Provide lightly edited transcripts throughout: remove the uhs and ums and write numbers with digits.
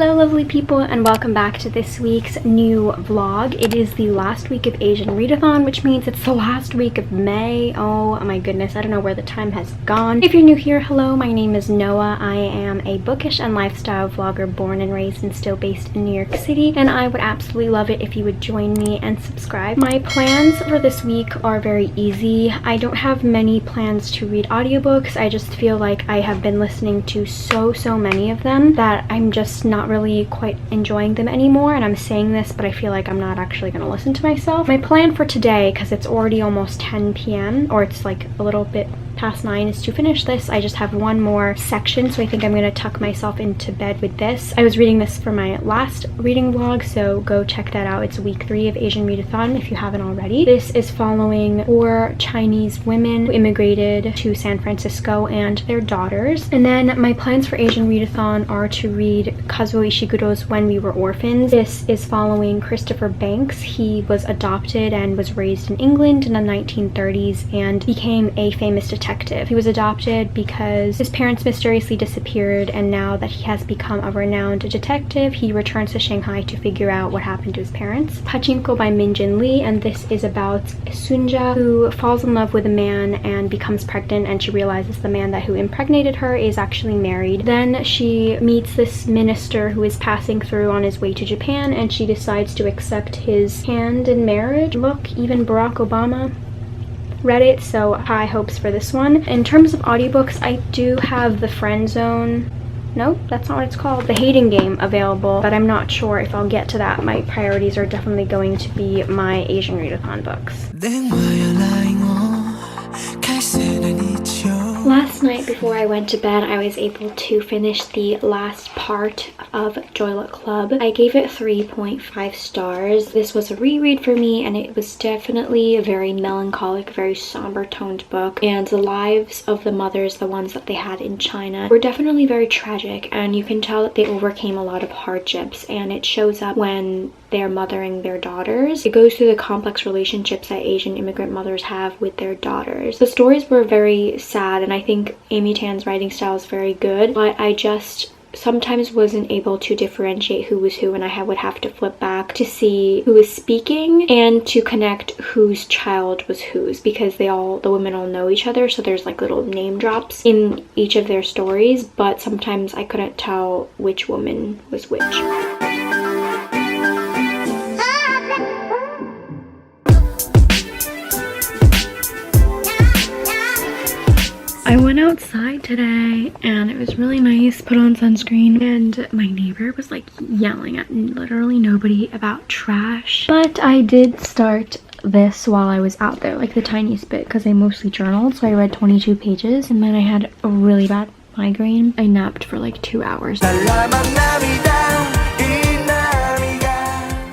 Hello lovely people, and welcome back to this week's new vlog. It is the last week of Asian Readathon, which means it's the last week of May. Oh my goodness, I don't know where the time has gone. If you're new here, hello, my name is Noah. I am a bookish and lifestyle vlogger born and raised and still based in New York City, and I would absolutely love it if you would join me and subscribe. My plans for this week are very easy. I don't have many plans to read audiobooks. I just feel like I have been listening to so many of them that I'm just not really quite enjoying them anymore, and I'm saying this but I feel like I'm not actually going to listen to myself. My plan for today, because it's already almost 10 p.m. or it's like a little bit past 9, is to finish this. I just have one more section, so I think I'm going to tuck myself into bed with this. I was reading this for my last reading vlog, so go check that out. It's week 3 of Asian Readathon if you haven't already. This is following 4 Chinese women who immigrated to San Francisco and their daughters. And then my plans for Asian Readathon are to read Kazuo Ishiguro's When We Were Orphans. This is following Christopher Banks. He was adopted and was raised in England in the 1930s and became a famous detective. He was adopted because his parents mysteriously disappeared, and now that he has become a renowned detective, he returns to Shanghai to figure out what happened to his parents. Pachinko by Min Jin Lee, and this is about Sunja, who falls in love with a man and becomes pregnant, and she realizes the man who impregnated her is actually married. Then she meets this minister who is passing through on his way to Japan, and she decides to accept his hand in marriage. Look, even Barack Obama read it, so high hopes for this one. In terms of audiobooks, I do have The Friend Zone. No, that's not what it's called. The Hating Game available, but I'm not sure if I'll get to that. My priorities are definitely going to be my Asian Readathon books. Last night before I went to bed, I was able to finish the last part of Joyluck Club. I gave it 3.5 stars. This was a reread for me, and it was definitely a very melancholic, very somber toned book, and the lives of the mothers, the ones that they had in China, were definitely very tragic, and you can tell that they overcame a lot of hardships, and it shows up when they're mothering their daughters. It goes through the complex relationships that Asian immigrant mothers have with their daughters. The stories were very sad, and I think Amy Tan's writing style is very good, but I just sometimes wasn't able to differentiate who was who, and I would have to flip back to see who was speaking and to connect whose child was whose, because the women all know each other, so there's like little name drops in each of their stories, but sometimes I couldn't tell which woman was which. I went outside today and it was really nice, put on sunscreen, and my neighbor was like yelling at literally nobody about trash. But I did start this while I was out there, like the tiniest bit, because I mostly journaled, so I read 22 pages, and then I had a really bad migraine. I napped for like 2 hours.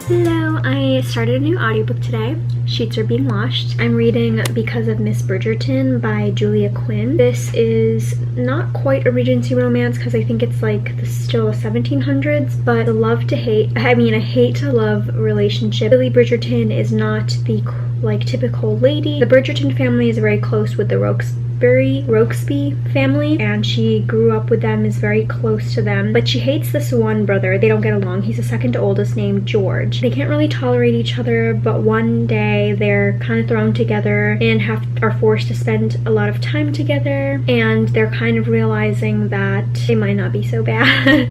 Hello, I started a new audiobook today. Sheets are being washed. I'm reading Because of Miss Bridgerton by Julia Quinn. This is not quite a Regency romance because I think it's like still the 1700s, but the love to hate, I mean a hate to love relationship. Lily Bridgerton is not the like typical lady. The Bridgerton family is very close with the Rokesby family, and she grew up with them, is very close to them, but she hates this one brother. They don't get along. He's the second oldest, named George. They can't really tolerate each other, but one day they're kind of thrown together and are forced to spend a lot of time together, and they're kind of realizing that they might not be so bad.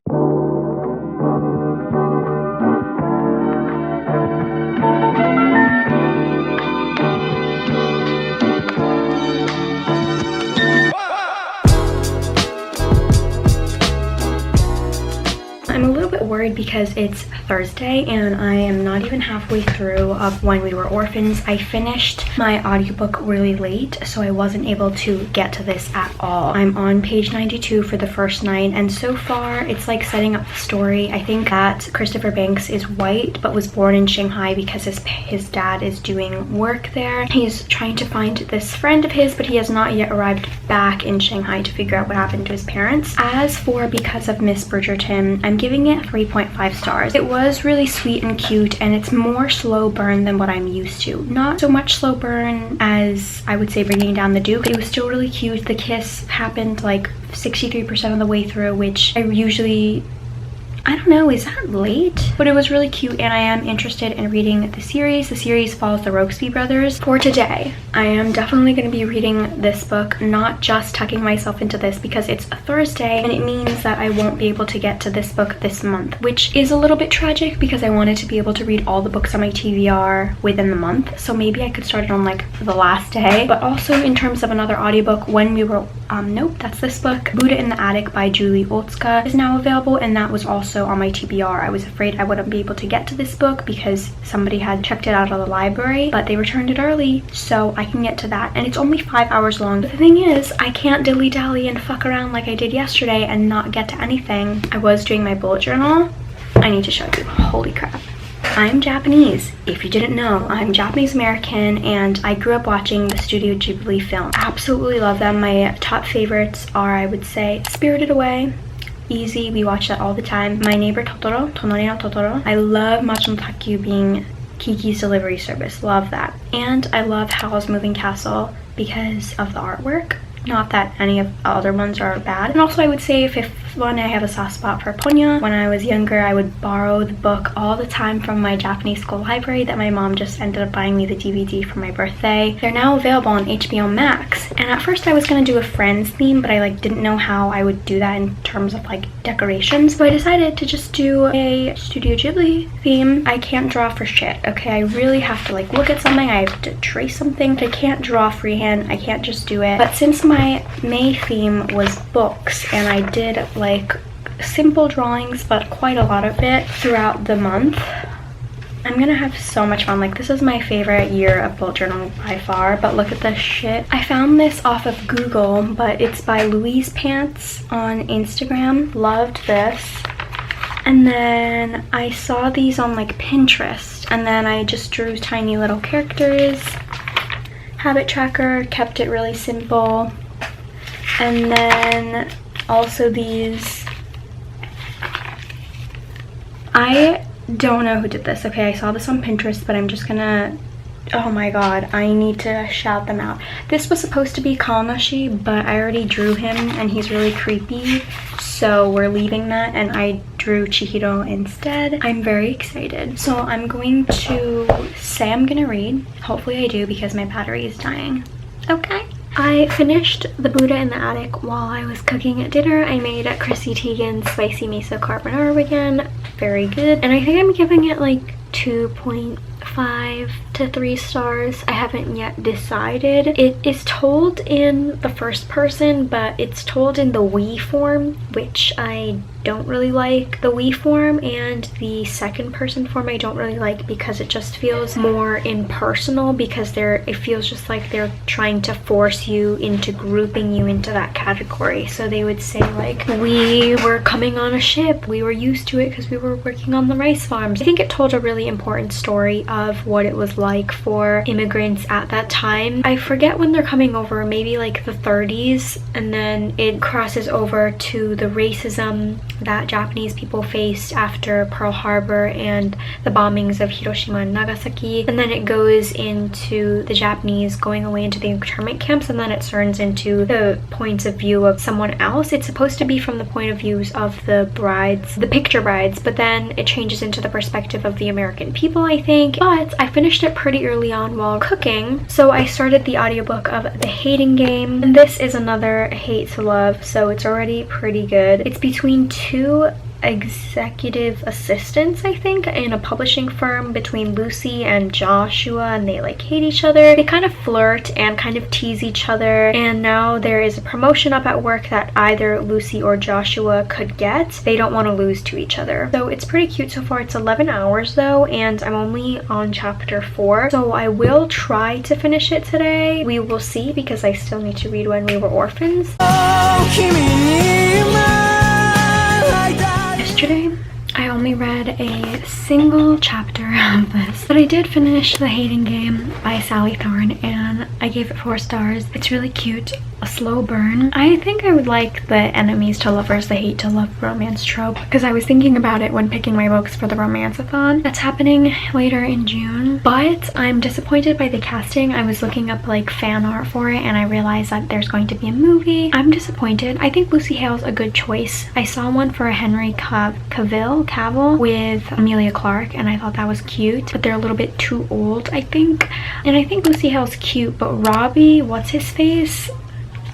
Worried because it's Thursday and I am not even halfway through of When We Were Orphans. I finished my audiobook really late, so I wasn't able to get to this at all. I'm on page 92 for the first night, and so far it's like setting up the story. I think that Christopher Banks is white but was born in Shanghai because his dad is doing work there. He's trying to find this friend of his, but he has not yet arrived back in Shanghai to figure out what happened to his parents. As for Because of Miss Bridgerton, I'm giving it 3.5 stars. It was really sweet and cute, and it's more slow burn than what I'm used to. Not so much slow burn as I would say Bringing Down the Duke. It was still really cute. The kiss happened like 63% of the way through, which I don't know, is that late? But it was really cute, and I am interested in reading the series. The series follows the Roxby brothers. For today, I am definitely going to be reading this book, not just tucking myself into this because it's a Thursday, and it means that I won't be able to get to this book this month, which is a little bit tragic because I wanted to be able to read all the books on my TBR within the month. So maybe I could start it on like the last day. But also in terms of another audiobook, when we were, nope, that's this book, Buddha in the Attic by Julie Otsuka is now available, and that was also on my TBR. I was afraid I wouldn't be able to get to this book because somebody had checked it out of the library, but they returned it early, so I can get to that. And it's only 5 hours long. But the thing is, I can't dilly-dally and fuck around like I did yesterday and not get to anything. I was doing my bullet journal. I need to show you. Holy crap. I'm Japanese. If you didn't know, I'm Japanese American, and I grew up watching the Studio Ghibli film. Absolutely love them. My top favorites are, I would say, Spirited Away. Easy, we watch that all the time. My Neighbor Totoro, Tonari no Totoro. I love Machi no Taku being Kiki's delivery service. Love that. And I love Howl's Moving Castle because of the artwork. Not that any of the other ones are bad. And also I would say Fifth One, I have a soft spot for Ponyo. When I was younger, I would borrow the book all the time from my Japanese school library that my mom just ended up buying me the DVD for my birthday. They're now available on HBO Max. And at first I was gonna do a Friends theme, but I like didn't know how I would do that in terms of like decorations. So I decided to just do a Studio Ghibli theme. I can't draw for shit, okay? I really have to like look at something, I have to trace something. I can't draw freehand, I can't just do it. But since my May theme was books, and I did like simple drawings but quite a lot of it throughout the month, I'm gonna have so much fun. Like, this is my favorite year of bullet journal by far. But look at this shit. I found this off of Google, but it's by Louise Pants on Instagram. Loved this. And then I saw these on like Pinterest, and then I just drew tiny little characters. Habit tracker, kept it really simple. And then also these. I don't know who did this, okay? I saw this on Pinterest, but I'm just gonna, oh my god, I need to shout them out. This was supposed to be Kaonashi, but I already drew him and he's really creepy, so we're leaving that, and I drew Chihiro instead. I'm very excited. So I'm going to say I'm gonna read. Hopefully I do because my battery is dying. Okay. I finished the Buddha in the Attic while I was cooking at dinner. I made Chrissy Teigen's spicy miso carbonara again. Very good. And I think I'm giving it like 2.5 to 3 stars. I haven't yet decided. It is told in the first person, but it's told in the we form, which I don't really like. The we form and the second person form I don't really like because it just feels more impersonal, because it feels just like they're trying to force you into grouping you into that category. So they would say like, we were coming on a ship, we were used to it because we were working on the rice farms. I think it told a really important story of what it was like for immigrants at that time. I forget when they're coming over, maybe like the 30s, and then it crosses over to the racism that Japanese people faced after Pearl Harbor and the bombings of Hiroshima and Nagasaki, and then it goes into the Japanese going away into the internment camps, and then it turns into the points of view of someone else. It's supposed to be from the point of views of the brides, the picture brides, but then it changes into the perspective of the American people, I think. But I finished it pretty early on while cooking, so I started the audiobook of The Hating Game, and this is another hate to love, so it's already pretty good. It's between two executive assistants, I think, in a publishing firm, between Lucy and Joshua, and they like hate each other. They kind of flirt and kind of tease each other, and now there is a promotion up at work that either Lucy or Joshua could get. They don't want to lose to each other. So it's pretty cute so far. It's 11 hours though, and I'm only on chapter 4, so I will try to finish it today. We will see, because I still need to read When We Were Orphans. Yesterday, I only read a single chapter of this, but I did finish The Hating Game by Sally Thorne, and I gave it 4 stars. It's really cute. a slow burn. I think I would like the enemies to lovers, the hate to love romance trope, because I was thinking about it when picking my books for the romance-a-thon that's happening later in June. But I'm disappointed by the casting. I was looking up like fan art for it and I realized that there's going to be a movie. I'm disappointed. I think Lucy Hale's a good choice. I saw one for a Henry Cavill with Emilia Clarke and I thought that was cute, but they're a little bit too old, I think. And I think Lucy Hale's cute, but Robbie, what's his face?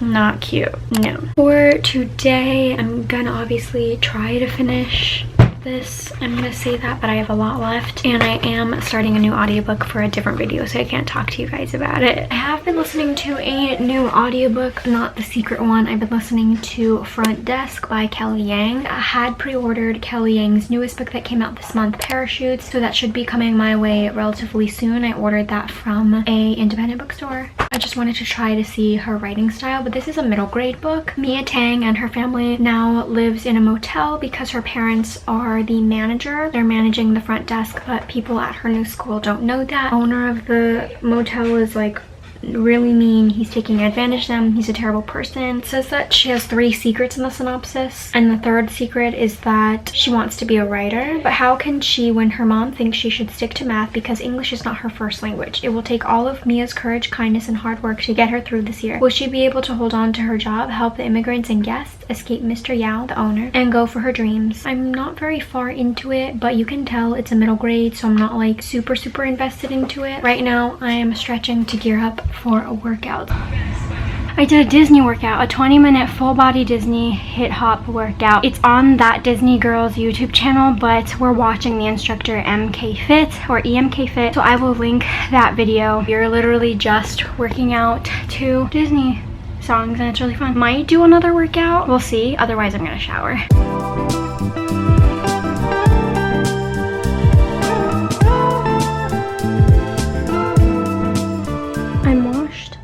Not cute, no. For today, I'm gonna obviously try to finish this. I'm gonna say that, but I have a lot left and I am starting a new audiobook for a different video, so I can't talk to you guys about it. I have been listening to a new audiobook, not the secret one. I've been listening to Front Desk by Kelly Yang. I had pre-ordered Kelly Yang's newest book that came out this month, Parachutes, so that should be coming my way relatively soon. I ordered that from a independent bookstore. I just wanted to try to see her writing style, but this is a middle grade book. Mia Tang and her family now lives in a motel because her parents are the manager. They're managing the front desk, but people at her new school don't know that. Owner of the motel is like really mean. He's taking advantage of them. He's a terrible person. It says that she has 3 secrets in the synopsis, and the 3rd secret is that she wants to be a writer. But how can she when her mom thinks she should stick to math because English is not her first language? It will take all of Mia's courage, kindness, and hard work to get her through this year. Will she be able to hold on to her job, help the immigrants and guests, escape Mr. Yao, the owner, and go for her dreams? I'm not very far into it, but you can tell it's a middle grade, so I'm not like super invested into it. Right now, I am stretching to gear up for a workout. I did a Disney workout, a 20-minute full-body Disney hip-hop workout. It's on That Disney Girls YouTube channel, but we're watching the instructor MK Fit or EMK Fit, so I will link that video. You're literally just working out to Disney songs and it's really fun. Might do another workout, we'll see. Otherwise, I'm gonna shower.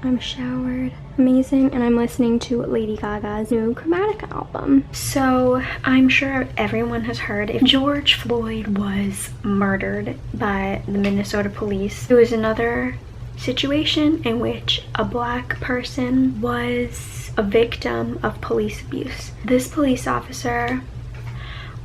I'm showered, amazing, and I'm listening to Lady Gaga's new Chromatica album. So I'm sure everyone has heard if George Floyd was murdered by the Minnesota police, it was another situation in which a black person was a victim of police abuse. This police officer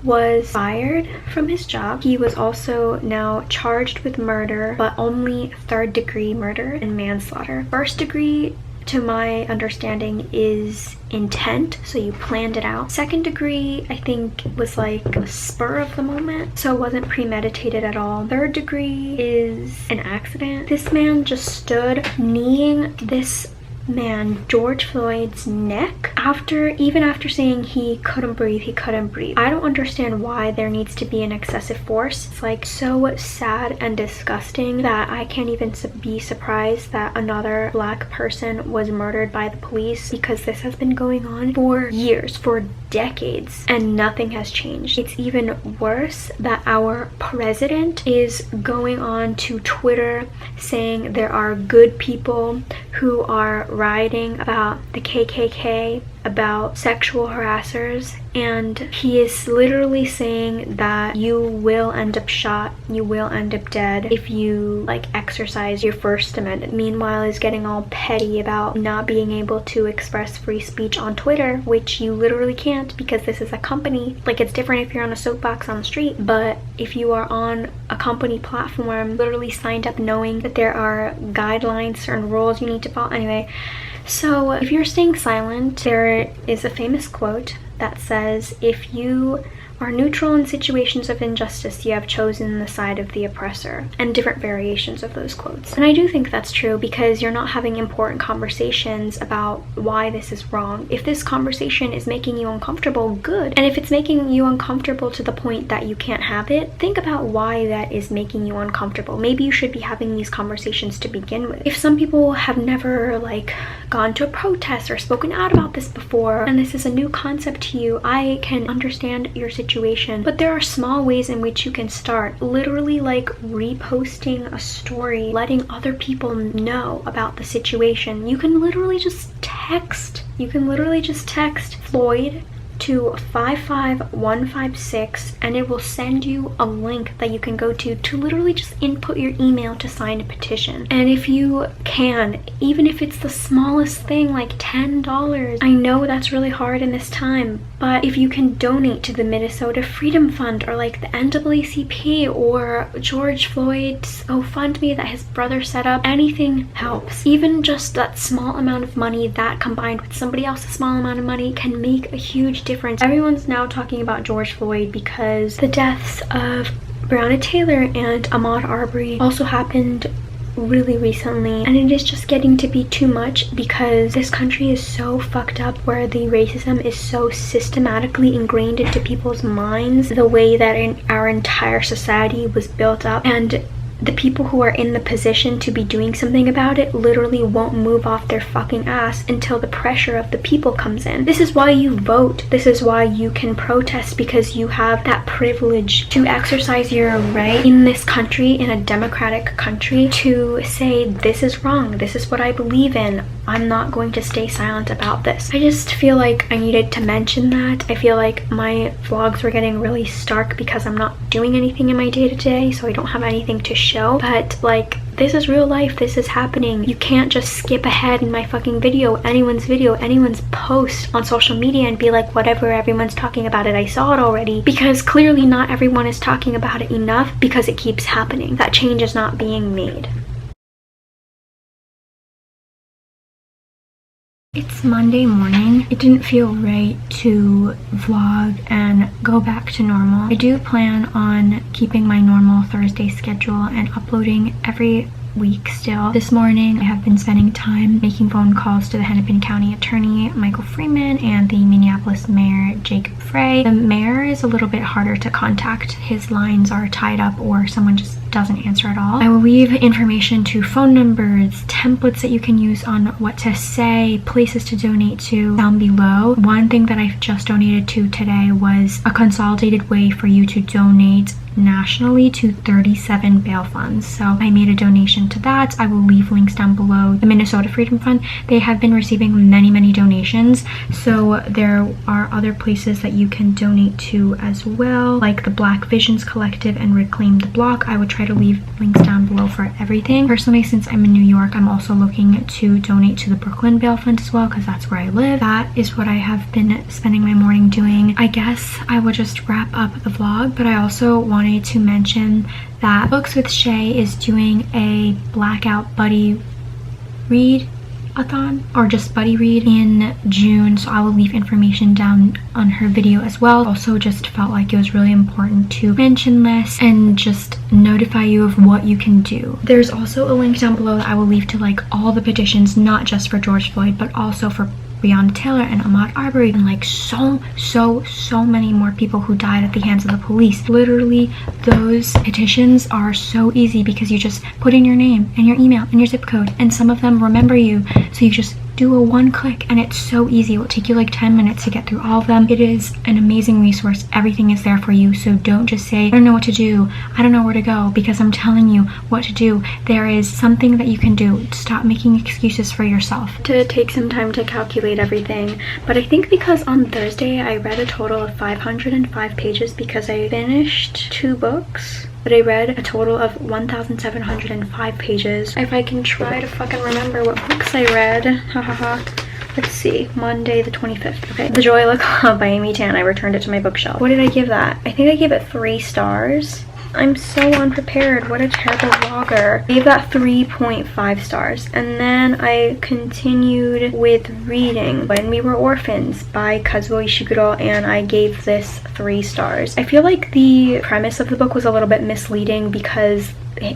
was fired from his job. He was also now charged with murder, but only 3rd-degree murder and manslaughter. 1st degree, to my understanding, is intent, so you planned it out. 2nd degree, I think, was like a spur of the moment, so it wasn't premeditated at all. 3rd degree is an accident. This man just stood kneeing this man, George Floyd's neck, even after saying he couldn't breathe. I don't understand why there needs to be an excessive force. It's like so sad and disgusting that I can't even be surprised that another black person was murdered by the police, because this has been going on for years, for decades, and nothing has changed. It's even worse that our president is going on to Twitter saying there are good people who are writing about the KKK, about sexual harassers, and he is literally saying that you will end up shot, you will end up dead if you like exercise your First Amendment. Meanwhile, he's getting all petty about not being able to express free speech on Twitter, which you literally can't because this is a company. Like, it's different if you're on a soapbox on the street, but if you are on a company platform, literally signed up knowing that there are guidelines, certain rules you need to follow. Anyway, so if you're staying silent, there is a famous quote that says, if you are neutral in situations of injustice, you have chosen the side of the oppressor, and different variations of those quotes. And I do think that's true, because you're not having important conversations about why this is wrong. If this conversation is making you uncomfortable, good. And if it's making you uncomfortable to the point that you can't have it, think about why that is making you uncomfortable. Maybe you should be having these conversations to begin with. If some people have never like gone to a protest or spoken out about this before, and this is a new concept to you, I can understand your situation, but there are small ways in which you can start. Literally like reposting a story, letting other people know about the situation. You can literally just text Floyd to 55156 and it will send you a link that you can go to literally just input your email to sign a petition. And if you can, even if it's the smallest thing, like $10, I know that's really hard in this time, but if you can donate to the Minnesota Freedom Fund or like the NAACP or George Floyd's GoFundMe that his brother set up, anything helps. Even just that small amount of money, that combined with somebody else's small amount of money, can make a huge difference. Everyone's now talking about George Floyd because the deaths of Breonna Taylor and Ahmaud Arbery also happened really recently, and it is just getting to be too much because this country is so fucked up, where the racism is so systematically ingrained into people's minds, the way that our entire society was built up, and the people who are in the position to be doing something about it literally won't move off their fucking ass until the pressure of the people comes in. This is why you vote. This is why you can protest, because you have that privilege to exercise your right in this country, in a democratic country, to say this is wrong, this is what I believe in, I'm not going to stay silent about this. I just feel like I needed to mention that. I feel like my vlogs were getting really stark because I'm not doing anything in my day-to-day, so I don't have anything to show, but like, this is real life, this is happening. You can't just skip ahead in my fucking video, anyone's post on social media and be like, whatever, everyone's talking about it, I saw it already, because clearly not everyone is talking about it enough, because it keeps happening. That change is not being made. It's Monday morning. It didn't feel right to vlog and go back to normal. I do plan on keeping my normal Thursday schedule and uploading every week still. This morning I have been spending time making phone calls to the Hennepin County Attorney Michael Freeman and the Minneapolis Mayor Jacob Frey. The mayor is a little bit harder to contact. His lines are tied up or someone just doesn't answer at all. I will leave information to phone numbers, templates that you can use on what to say, places to donate to down below. One thing that I just donated to today was a consolidated way for you to donate nationally to 37 bail funds. So I made a donation to that. I will leave links down below. The Minnesota Freedom Fund, they have been receiving many donations, so there are other places that you can donate to as well, like the Black Visions Collective and Reclaim the Block. I would try to leave links down below for everything. Personally, since I'm in New York, I'm also looking to donate to the Brooklyn Bail Fund as well, because that's where I live. That is what I have been spending my morning doing. I guess I will just wrap up the vlog, but I also wanted to mention that Books with Shay is doing a blackout buddy read-a-thon, or just buddy read, in June, so I will leave information down on her video as well. Also just felt like it was really important to mention this and just notify you of what you can do. There's also a link down below that I will leave to like all the petitions, not just for George Floyd, but also for Breonna Taylor and Ahmaud Arbery, and like so many more people who died at the hands of the police. Literally, those petitions are so easy because you just put in your name and your email and your zip code, and some of them remember you, so you just do a one click and it's so easy. It will take you like 10 minutes to get through all of them. It is an amazing resource. Everything is there for you, so don't just say, I don't know what to do, I don't know where to go, because I'm telling you what to do. There is something that you can do. Stop making excuses for yourself. To take some time to calculate everything, but I think because on Thursday I read a total of 505 pages because I finished 2 books, but I read a total of 1,705 pages. If I can try to fucking remember what books I read. Let's see, Monday the 25th. Okay, The Joy Luck Club by Amy Tan. I returned it to my bookshelf. What did I give that? I think I gave it 3 stars. I'm so unprepared. What a terrible vlogger. I gave that 3.5 stars. And then I continued with reading When We Were Orphans by Kazuo Ishiguro, and I gave this 3 stars. I feel like the premise of the book was a little bit misleading because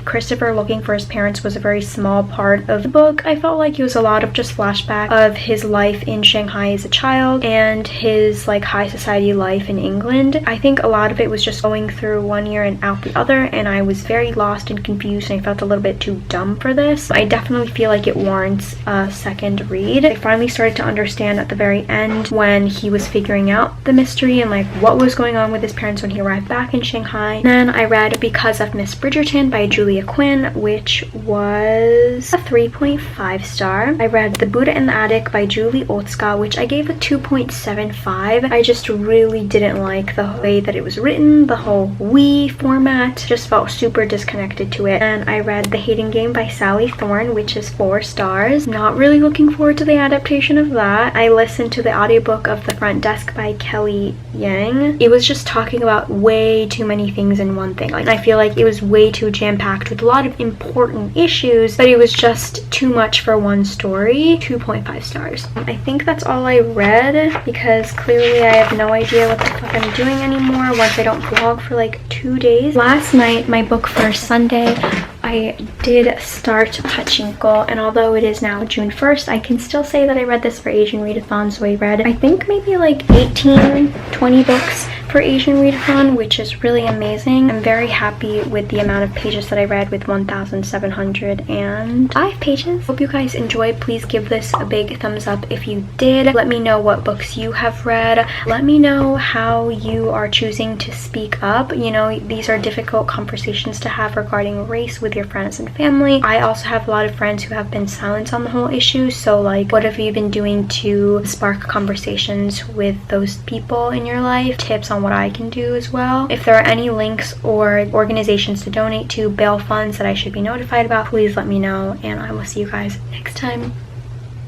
Christopher looking for his parents was a very small part of the book. I felt like it was a lot of just flashback of his life in Shanghai as a child and his like high society life in England. I think a lot of it was just going through one year and out the other, and I was very lost and confused, and I felt a little bit too dumb for this. I definitely feel like it warrants a second read. I finally started to understand at the very end when he was figuring out the mystery and like what was going on with his parents when he arrived back in Shanghai. And then I read Because of Miss Bridgerton by Julia Quinn, which was a 3.5 star. I read The Buddha in the Attic by Julie Otsuka, which I gave a 2.75. I just really didn't like the way that it was written, the whole we format, just felt super disconnected to it. And I read The Hating Game by Sally Thorne, which is 4 stars. Not really looking forward to the adaptation of that. I listened to the audiobook of The Front Desk by Kelly Yang. It was just talking about way too many things in one thing. Like, I feel like it was way too jam-packed with a lot of important issues, but it was just too much for one story. 2.5 stars. I think that's all I read, because clearly I have no idea what the fuck I'm doing anymore once I don't vlog for like 2 days. Last night, my book for Sunday, I did start Pachinko, and although it is now June 1st, I can still say that I read this for Asian Readathon, so I read, I think, maybe like 18, 20 books for Asian Readathon, which is really amazing. I'm very happy with the amount of pages that I read, with 1,705 pages. Hope you guys enjoyed. Please give this a big thumbs up if you did. Let me know what books you have read. Let me know how you are choosing to speak up. You know, these are difficult conversations to have regarding race with your friends and family. I also have a lot of friends who have been silent on the whole issue, so like, what have you been doing to spark conversations with those people in your life? Tips on what I can do as well. If there are any links or organizations to donate to, bail funds that I should be notified about, please let me know, and I will see you guys next time.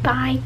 Bye.